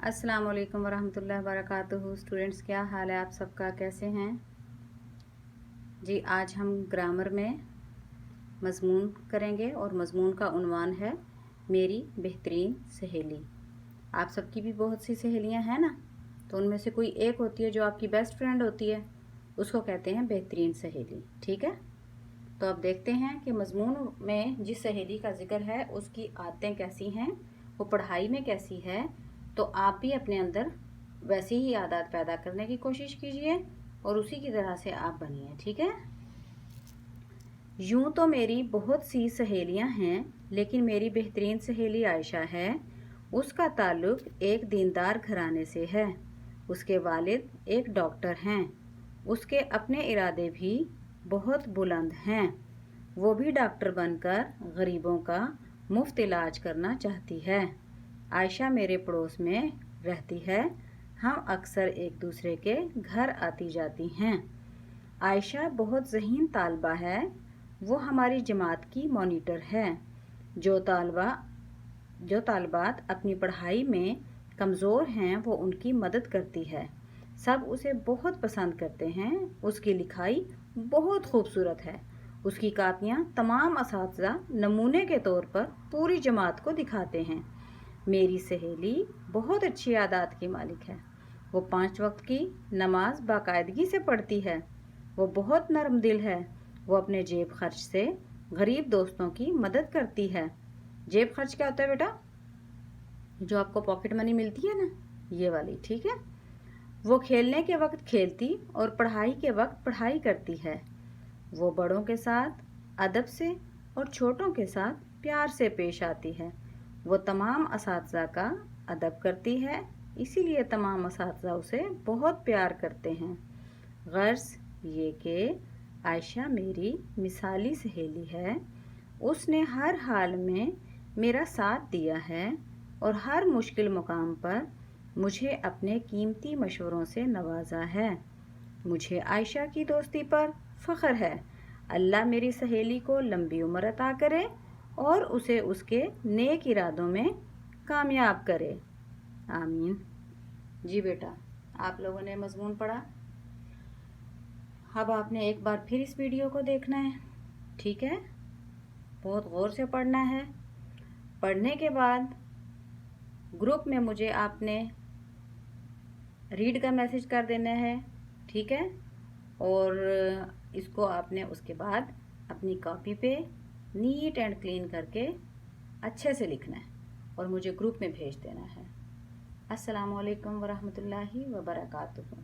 अस्सलाम वालेकुम वरहमतुल्लाहि वबरकातुहू। स्टूडेंट्स, क्या हाल है आप सबका, कैसे हैं जी। आज हम ग्रामर में मज़मून करेंगे और मज़मून का उन्वान है मेरी बेहतरीन सहेली। आप सबकी भी बहुत सी सहेलियां हैं ना, तो उनमें से कोई एक होती है जो आपकी बेस्ट फ्रेंड होती है, उसको कहते हैं बेहतरीन सहेली। ठीक है, तो अब देखते हैं कि मज़मून में जिस सहेली का जिक्र है उसकी आदतें कैसी हैं, वो पढ़ाई में कैसी है। तो आप भी अपने अंदर वैसी ही आदत पैदा करने की कोशिश कीजिए और उसी की तरह से आप बनिए। ठीक है। यूं तो मेरी बहुत सी सहेलियां हैं, लेकिन मेरी बेहतरीन सहेली आयशा है। उसका ताल्लुक एक दीनदार घराने से है। उसके वालिद एक डॉक्टर हैं। उसके अपने इरादे भी बहुत बुलंद हैं। वो भी डॉक्टर बनकर गरीबों का मुफ्त इलाज करना चाहती है। आयशा मेरे पड़ोस में रहती है। हम अक्सर एक दूसरे के घर आती जाती हैं। आयशा बहुत ज़हीन तालबा है। वो हमारी जमात की मॉनिटर है। जो तालबात अपनी पढ़ाई में कमज़ोर हैं वो उनकी मदद करती है। सब उसे बहुत पसंद करते हैं। उसकी लिखाई बहुत खूबसूरत है। उसकी कापियाँ तमाम असातिज़ा नमूने के तौर पर पूरी जमात को दिखाते हैं। मेरी सहेली बहुत अच्छी आदत की मालिक है। वो 5 वक्त की नमाज बाकायदगी से पढ़ती है। वो बहुत नरम दिल है। वो अपने जेब खर्च से गरीब दोस्तों की मदद करती है। जेब खर्च क्या होता है बेटा? जो आपको पॉकेट मनी मिलती है ना, ये वाली। ठीक है। वो खेलने के वक्त खेलती और पढ़ाई के वक्त पढ़ाई करती है। वो बड़ों के साथ अदब से और छोटों के साथ प्यार से पेश आती है। वो तमाम असातिज़ा का अदब करती है, इसीलिए तमाम असातिज़ा उसे बहुत प्यार करते हैं। गर्ज़ ये कि आयशा मेरी मिसाली सहेली है। उसने हर हाल में मेरा साथ दिया है और हर मुश्किल मुकाम पर मुझे अपने कीमती मशवरों से नवाजा है। मुझे आयशा की दोस्ती पर फ़ख्र है। अल्लाह मेरी सहेली को लंबी उम्र अता करे और उसे उसके नेक इरादों में कामयाब करे। आमीन। जी बेटा, आप लोगों ने मज़मून पढ़ा। अब आपने एक बार फिर इस वीडियो को देखना है। ठीक है, बहुत गौर से पढ़ना है। पढ़ने के बाद ग्रुप में मुझे आपने रीड का मैसेज कर देना है। ठीक है, और इसको आपने उसके बाद अपनी कॉपी पे नीट एंड क्लीन करके अच्छे से लिखना है और मुझे ग्रुप में भेज देना है। अस्सलाम वालेकुम वरहमतुल्लाहि वबरकातुहू।